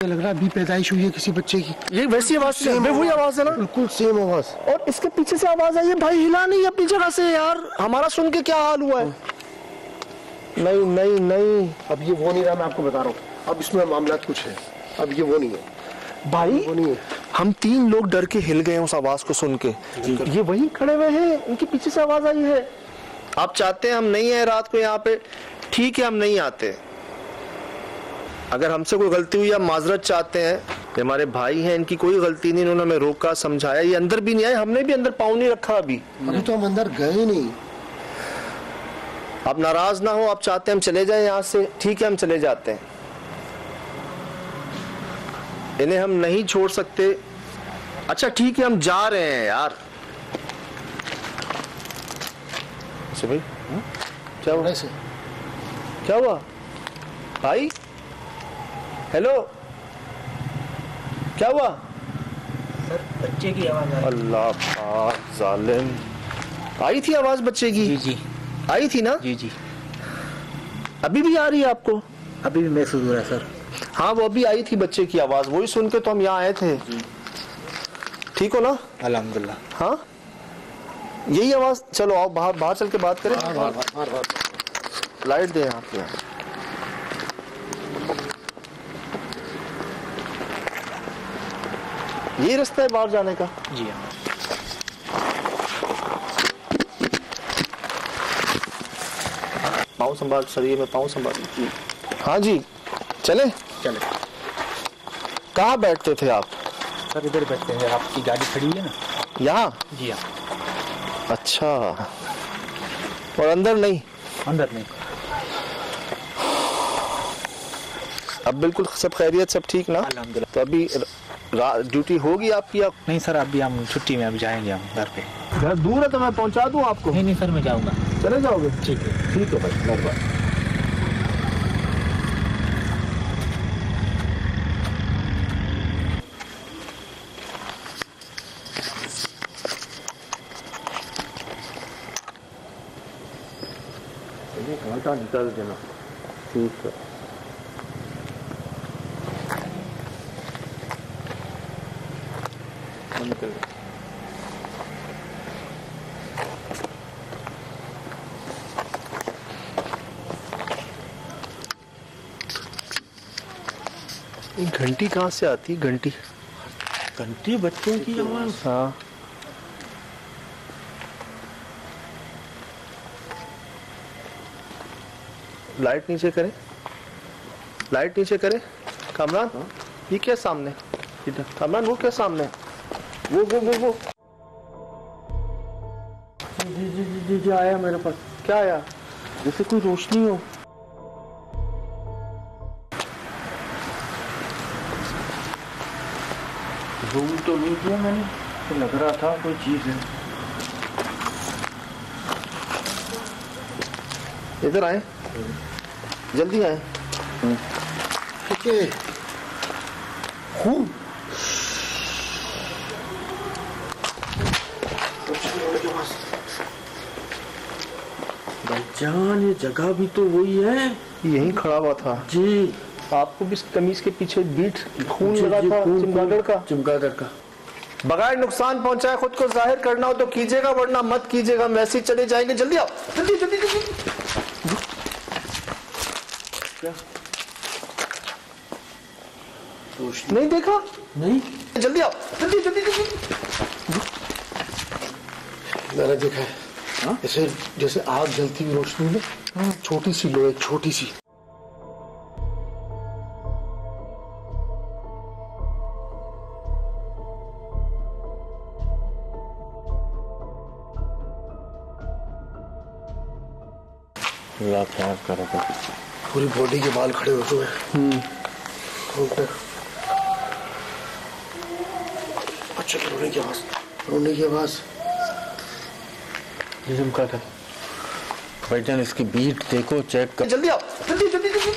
लग रहा है अभी पैदाइश हुई है किसी बच्चे की। ये वैसी आवाज है, वही आवाज है ना, बिल्कुल सेम आवाज। और इसके पीछे से आवाज आई है। भाई हिला नहीं अपनी जगह से यार, हमारा सुन के क्या हाल हुआ है। नहीं नहीं नहीं, अब ये वो नहीं रहा, मैं आपको बता रहा हूँ। अब इसमें मामला कुछ है, अब ये वो नहीं है भाई, वो नहीं है। हम 3 लोग डर के हिल गए उस आवाज को सुन के। ये वही खड़े हुए हैं, उनके पीछे से आवाज आई है। आप चाहते हैं हम नहीं आए रात को यहाँ पे, ठीक है हम नहीं आते। अगर हमसे कोई गलती हुई, आप माजरत चाहते हैं, ये हमारे भाई हैं, इनकी कोई गलती नहीं, इन्होंने हमें रोका समझाया, ये अंदर भी नहीं आए, हमने भी अंदर पाँव नहीं रखा अभी तो हम अंदर गए नहीं। आप नाराज ना हो, आप चाहते हैं हम चले जाएं यहाँ से, ठीक है हम चले जाते हैं। इन्हें हम नहीं छोड़ सकते। अच्छा ठीक है हम जा रहे हैं यार। अच्छा भाई क्या हुआ? क्या हुआ भाई? हेलो क्या हुआ? सर बच्चे की आवाज आई। अल्लाह पाक जालिम, आई थी आवाज बच्चे की? जी जी आई थी ना? जी जी, अभी भी आ रही है आपको? अभी भी महसूस हो रहा है सर। हाँ वो अभी आई थी बच्चे की आवाज, वही सुन के तो हम यहाँ आए थे। ठीक हो ना? अल्हम्दुलिल्लाह। हाँ यही आवाज। चलो आओ बाहर, बाहर चल के बात करें। लाइट दे यहाँ पे। ये रास्ता है बाहर जाने का? जी हाँ। पाँव संभाल, शरीर में पाँव संभाल। हाँ जी चले चले कहाँ बैठते थे आप? सर इधर बैठते हैं, आपकी गाड़ी खड़ी है ना यहाँ? जी हाँ। अच्छा, और अंदर नहीं? अंदर नहीं। अब बिल्कुल सब खैरियत, सब ठीक ना? अल्हम्दुलिल्लाह। तो अभी ड्यूटी होगी आपकी? आप नहीं सर अभी हम छुट्टी में, अभी जाएंगे हम घर पे। घर दूर है तो मैं पहुंचा दूं आपको? नहीं नहीं सर मैं जाऊंगा। चले जाओगे? ठीक है। ठीक है भाई, मेहरबानी। घंटा निकाल देना। ठीक है। घंटी कहाँ से आती है? घंटी घंटी बच्चों की आवाज। हाँ लाइट नीचे करें, लाइट नीचे करें। कामरान ये क्या सामने? इधर कामरान वो क्या सामने? वो जी आया मेरे पास। क्या आया? जैसे कोई रोशनी हो। रूम तो नहीं किया मैंने, तो लग रहा था कोई चीज है। इधर आए, जल्दी आए। ठीक है। भाईजान ये जगह भी तो वही है। यहीं खड़ा हुआ था जी। आपको भी कमीज के पीछे बीट खून लगा था, चमगादड़ का। बगैर नुकसान पहुंचाए खुद को जाहिर करना हो तो कीजिएगा, वरना मत कीजिएगा। मैसेज चले जाएंगे। जल्दी आओ, जल्दी जल्दी जल्दी। क्या नहीं देखा? नहीं जल्दी आओ, जल्दी जल्दी जल्दी। मैंने देखा है। हाँ? जैसे जैसे आग जलती हुई रोशनी में छोटी सी लोहे, छोटी सी। अल्लाह ख्याल करेगा। पूरी बॉडी के बाल खड़े होते हैं। अच्छा रोने की आवाज, रोने की आवाज। जिसम का था भाईजान, इसकी बीट देखो, चेक कर। जल्दी आओ, जल्दी जल्दी जल्दी।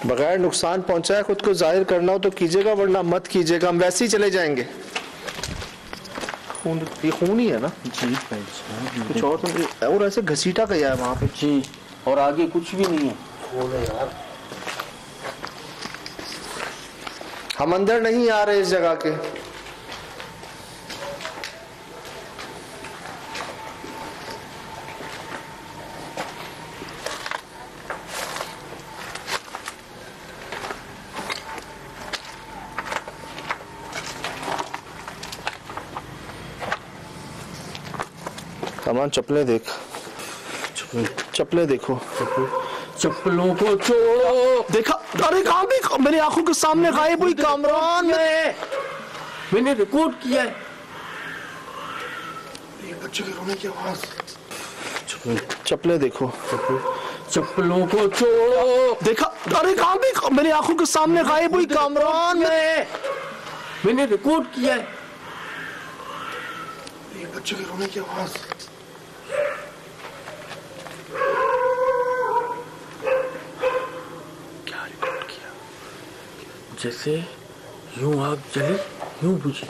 बगैर नुकसान पहुंचाए खुद को जाहिर करना हो तो कीजिएगा, वरना मत कीजिएगा, हम वैसे ही चले जाएंगे। खून, ये खून ही है ना जी भाई साहब, कुछ और तो, और ऐसे घसीटा गया है वहां पे जी, और आगे कुछ भी नहीं है। खून है यार। हम अंदर नहीं आ रहे इस जगह के। सामान चप्पलें देख, चप्पलें देखो, चप्पलों को छोड़ो। देखा? अरे कहाँ भी मेरी आंखों के सामने गायब हुई कामरान। मैंने रिकॉर्ड किया है। एक बच्चे के रोने की आवाज। चप्पलें देखो, चप्पलों को छोड़ो। देखा? अरे कहाँ भी मेरी आंखों के सामने गायब हुई कामरान। मैंने रिकॉर्ड किया है। एक बच्चे के रोने की आवाज। क्या रिकॉर्ड किया? जैसे यूं आग जली यूं बुझी।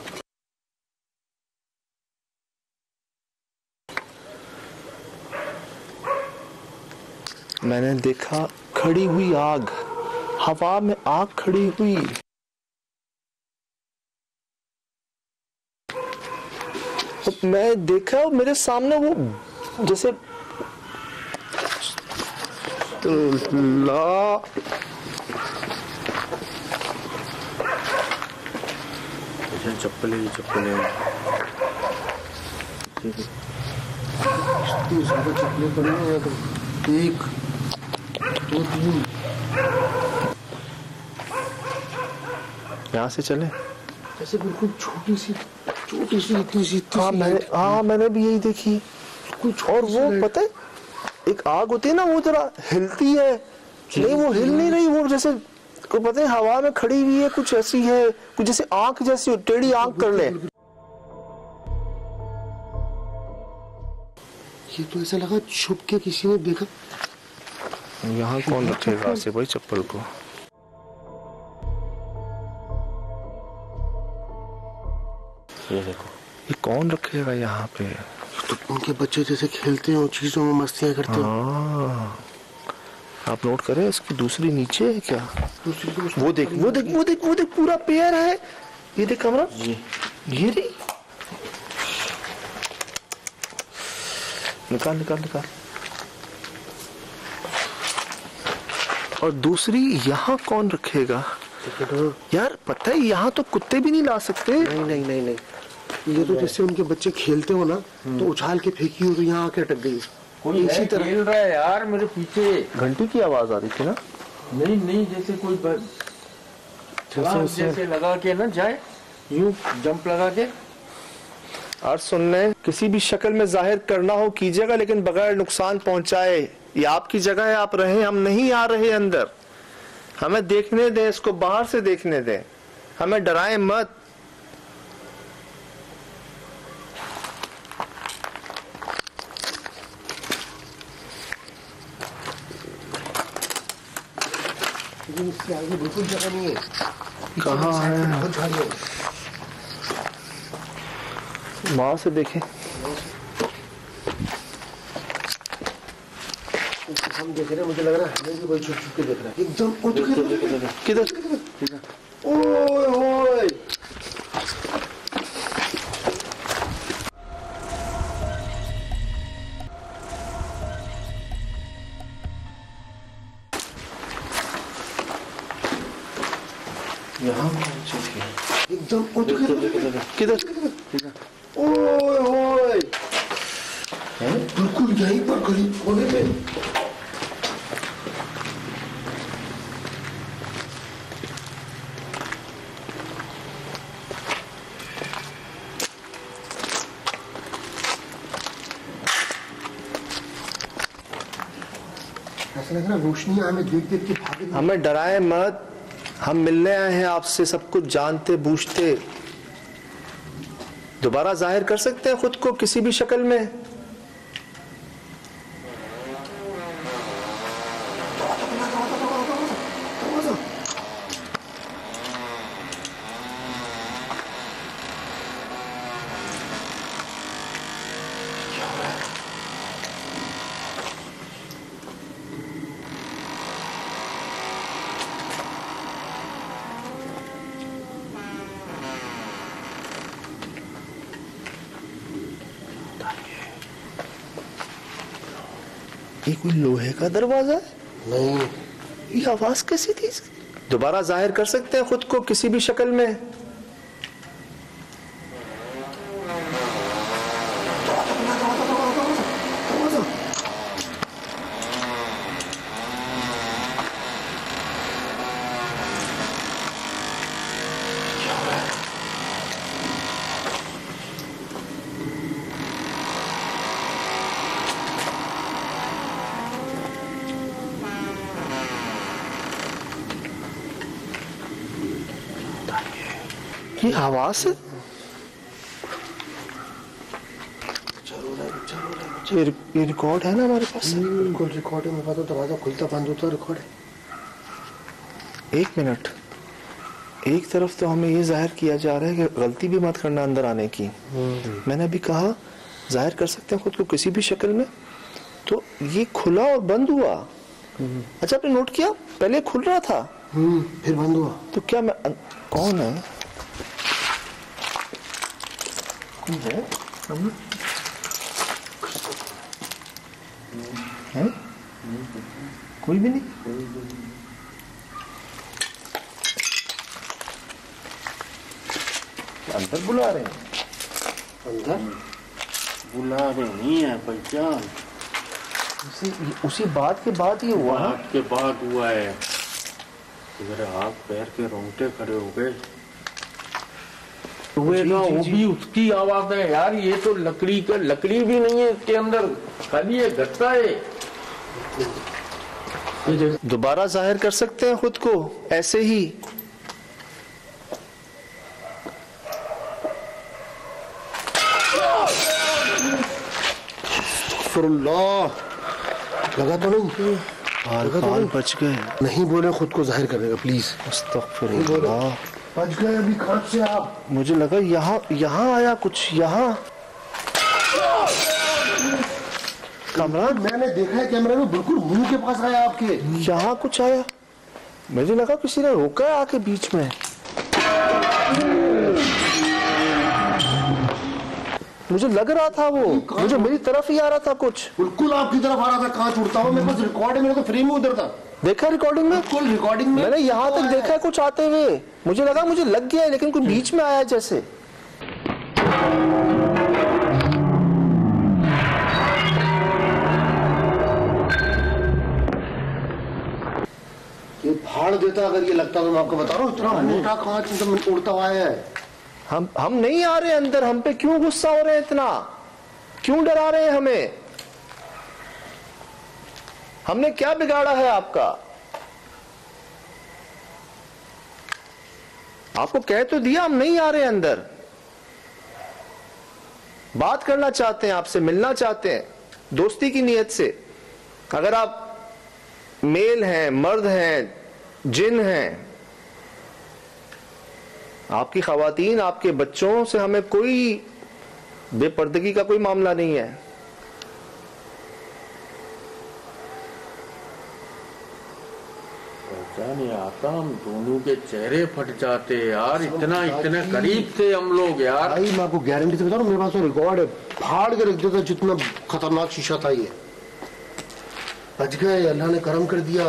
मैंने देखा खड़ी हुई आग, हवा में आग खड़ी हुई। तो मैं देखा मेरे सामने वो जैसे ला चप्पलें इतनी ज्यादा चप्पलें पड़ी हैं तो 1 2 3। यहाँ से चले, ऐसे बिल्कुल छोटी सी इतनी सी। हाँ मैंने भी यही देखी कुछ। और वो पता है एक आग होती है ना, वो जरा हिलती है, नहीं वो हिल नहीं रही, वो जैसे को पता है हवा में खड़ी हुई है, कुछ ऐसी है, कुछ जैसे आंख जैसी टेढ़ी आंख कर ले। ये तो ऐसा लगा छुप के किसी ने देखा। यहाँ कौन रखेगा से भाई चप्पल को? ये देखो, ये कौन रखेगा यहाँ पे? तो उनके बच्चे जैसे खेलते हो, चीजों में मस्तियां करते हो। हाँ, आप नोट करें इसकी दूसरी नीचे है क्या? वो देख वो देख वो देख वो देख पूरा पेयर है। ये देख कमरा, ये रे, निकाल निकाल निकाल। और दूसरी यहाँ कौन रखेगा यार? पता है यहाँ तो कुत्ते भी नहीं ला सकते। नहीं नहीं नहीं नहीं, ये तो जैसे उनके बच्चे खेलते हो ना, तो उछाल के फेंकी हो तो यहाँ आके अटक गई। कोई इसी तरह खेल रहा है यार मेरे पीछे। घंटी की आवाज आ रही थी ना? नहीं जैसे कोई जैसे लगा के ना जाए, यूं जंप लगा के। और सुनने, किसी भी शक्ल में जाहिर करना हो कीजिएगा, लेकिन बगैर नुकसान पहुंचाए। ये आपकी जगह है, आप रहें, हम नहीं आ रहे अंदर। हमें देखने दें, इसको बाहर से देखने दें, हमें डराएं मत। इससे आगे बिल्कुल जगह नहीं है। कहाँ है? बहुत झाड़ी है। वहां से देखें। हम देख रहे हैं, मुझे लग रहा है हमें भी कोई छुप छुप के देख रहा है एकदम। किधर? ओए ओए, यहाँ कौन चीज है? एकदम किधर? ओए ओए, बिल्कुल यहीं पर गली कोने पे। ऐसा लग रहा है रोशनी हमें देख देख के भागे। हमें डराए मत, हम मिलने आए हैं आपसे, सब कुछ जानते बूझते। दोबारा जाहिर कर सकते हैं खुद को किसी भी शक्ल में। ये कोई लोहे का दरवाजा है? नहीं, ये आवाज कैसी थी? दोबारा जाहिर कर सकते हैं खुद को किसी भी शक्ल में? ये आवाज है? ये रिकॉर्ड है ना हमारे पास? बिल्कुल रिकॉर्ड है। मेरे पास तो दरवाजा खुलता बंद होता रिकॉर्ड है। एक मिनट, एक तरफ तो हमें ये जाहिर किया जा रहा है कि गलती भी मत करना अंदर आने की। मैंने अभी कहा जाहिर कर सकते हैं खुद को किसी भी शक्ल में, तो ये खुला और बंद हुआ। अच्छा, आपने नोट किया पहले खुल रहा था फिर बंद हुआ। तो क्या मैं कौन है? है? कोई भी नहीं। अंदर बुला रहे हैं? अंदर बुला रहे नहीं है पहचान। उसी बात के बाद ये हुआ। बात के बाद हुआ है। मेरे हाथ पैर के रोंगटे खड़े हो गए। हुए ना, वो भी उसकी आवाज है यार। ये तो लकड़ी भी नहीं है इसके अंदर, खाली ये गत्ता है। दोबारा जाहिर कर सकते हैं खुद को ऐसे ही। लगा तो नहीं? हाल बच गए। नहीं बोले खुद को जाहिर करने का प्लीज। अस्तगफिरुल्लाह। बच गए अभी खाट से आप। मुझे लगा यहाँ आया कुछ। यहाँ कामरान, मैंने देखा है कैमरे में, बिल्कुल मुंह के पास आया आपके। यहाँ कुछ आया। मुझे लगा किसी ने रोका है आके बीच में। मुझे लग रहा था वो मुझे मेरी तरफ ही आ रहा था कुछ। बिल्कुल आपकी तरफ आ रहा था, कांच उड़ता हुआ। मेरे पास रिकॉर्ड है, मेरे को फ्रेम में उधर था। देखा रिकॉर्डिंग में? बिल्कुल रिकॉर्डिंग में मैंने यहाँ तक देखा है कुछ आते हुए। मुझे लगा मुझे लग गया है, लेकिन कुछ बीच में आया जैसे। ये फाड़ देता अगर ये लगता तो मैं आपको बता रहा हूँ। इतना मोटा कांच मतलब उड़ता हुआ है। हम नहीं आ रहे अंदर। हम पे क्यों गुस्सा हो रहे हैं इतना? क्यों डरा रहे हैं हमें? हमने क्या बिगाड़ा है आपका? आपको कह तो दिया हम नहीं आ रहे अंदर। बात करना चाहते हैं आपसे, मिलना चाहते हैं दोस्ती की नीयत से। अगर आप मेल हैं, मर्द हैं, जिन हैं, आपकी खवातीन, आपके बच्चों से हमें कोई बेपर्दगी का कोई मामला नहीं है। नहीं आता, हम दोनों के चेहरे फट जाते यार। इतना करीब थे हम लोग यार। भाई मैं आपको गारंटी से बता रहा हूँ, मेरे पास तो रिकॉर्ड है। फाड़ के रख देता जितना खतरनाक शीशा था ये। बच गए, अल्लाह ने करम कर दिया।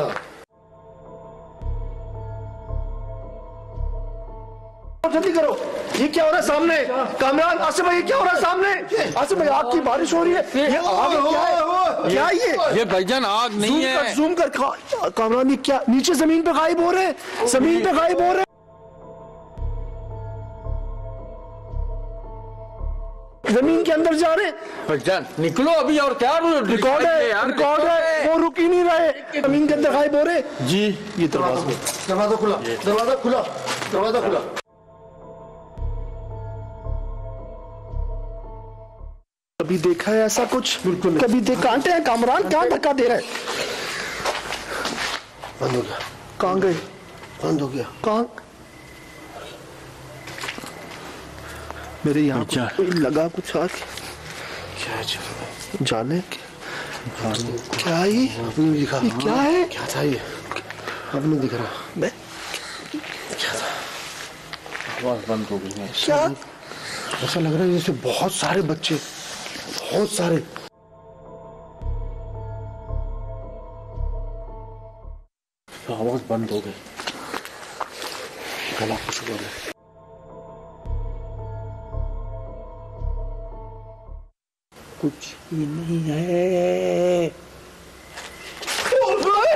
जल्दी करो। ये क्या हो रहा है सामने? कामरान, आसिफ भाई, ये क्या हो रहा है सामने? आसिफ भाई, आग की बारिश हो रही है। ये आग क्या है? क्या ये भाईजान आग नहीं है। जूम कर कामरान, ये क्या? नीचे जमीन पे गायब हो रहे हैं। जमीन पे गायब हो रहे हैं। जमीन के अंदर जा रहे हैं। भाईजान निकलो अभी। और क्या रिकॉर्ड है, वो रुक ही नहीं रहे। जमीन के अंदर गायब हो रहे जी। ये दरवाजा खुला, दरवाजा खुला। कभी देखा है ऐसा कुछ? बिल्कुल कभी कांटे हैं कामरान, क्या धक्का दे रहा है? बंद हो गया। कहाँ गए? बंद हो गया। कहाँ? मेरे यहाँ कोई लगा कुछ आके। क्या जाने क्या है ये? आपने दिखा? ये क्या है? क्या था ये? आपने दिख रहा? मैं क्या था? आवाज बंद हो गई है। क्या? ऐसा लग रहा है जैसे बहुत सारे बच्चे, बहुत सारे। बंद हो गए। गला कुछ बोले। कुछ भी नहीं है।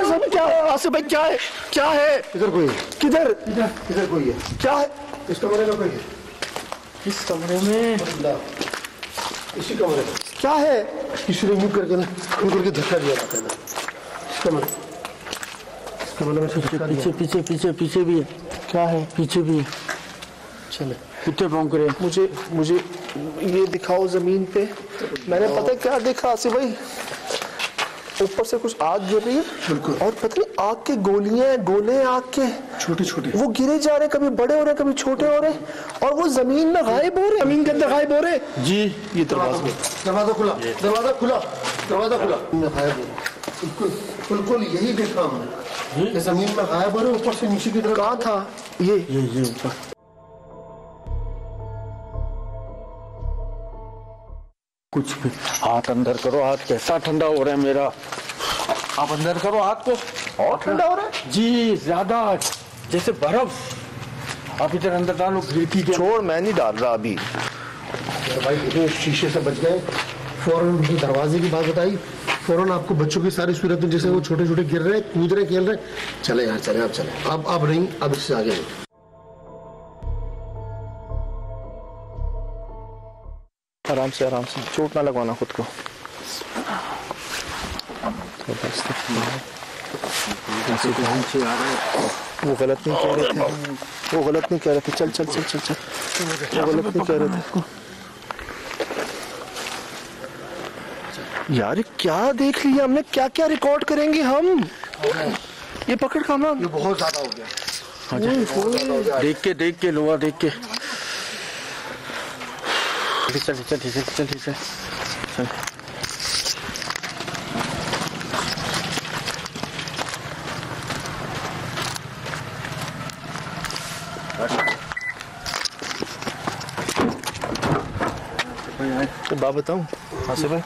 सब क्या है आसिफ भाई? क्या है? क्या है? इधर कोई है, किधर? इधर कोई है, क्या है? इस कमरे में कोई है, इस कमरे में इसी कमरे में क्या है? किसी ने यूं करके ना खुल करके धक्का दिया था पहले। इस कमरे में से धक्का दिया। पीछे पीछे पीछे भी है। क्या है? पीछे भी है। चले कुत्ते भौंक रहे हैं। मुझे ये दिखाओ जमीन पे। मैंने पता है क्या देखा आसिफ भाई? ऊपर से कुछ आग गिर रही है। बिल्कुल। और पता नहीं आग के गोले आग के छोटे छोटे वो गिरे जा रहे, कभी बड़े हो रहे कभी छोटे हो रहे, और वो जमीन में गायब हो रहे, जमीन के अंदर गायब हो रहे। जी ये दरवाजा दरवाजा खुला, दरवाजा खुला, दरवाजा खुला, गायब हो रहा। बिल्कुल बिल्कुल यही देखा हमने, ये जमीन में गायब हो रहे, ऊपर से नीचे की तरफ। कहाँ था ये? ऊपर। कुछ भी। हाथ अंदर करो, हाथ कैसा ठंडा हो रहा है मेरा। आप अंदर करो हाथ को। और ठंडा हो रहा है जी ज्यादा, जैसे बर्फ। आप इधर अंदर डालो खिड़की के। छोड़, मैं नहीं डाल रहा अभी। भाई देखो शीशे से बच गए, फौरन दरवाजे की बात बताई, फौरन आपको बच्चों की सारी सूरत में जैसे वो छोटे छोटे गिर रहे, कूद रहे, खेल रहे। चले यार चले, अब चले, अब नहीं, अब इससे आगे नहीं। आराम से चोट ना लगवाना खुद को। वो गलत नहीं कह रहे थे, चल वो गलत नहीं कह रहे थे। यार क्या देख लिया हमने? क्या क्या रिकॉर्ड करेंगे हम? ये पकड़ कामरान, ये बहुत ज्यादा हो गया। देख के लोहा देख के। चल। तो बात बताऊं आसिफ भाई,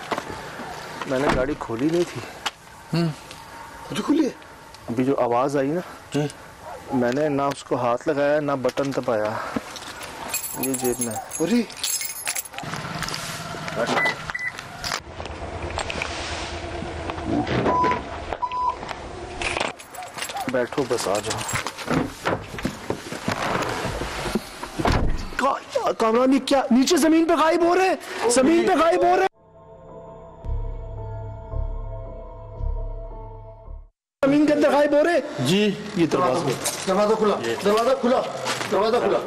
मैंने गाड़ी खोली नहीं थी। जो खुली है, अभी जो आवाज आई ना, मैंने ना उसको हाथ लगाया ना बटन दबाया। ये जेब में। अरे बैठो बस, आ जाओ। कामरान ये क्या? नीचे जमीन पे गायब हो रहे, जमीन पे गायब हो रहे, जमीन के अंदर गायब हो रहे। जी ये दरवाजा खुला, दरवाजा खुला, दरवाजा खुला।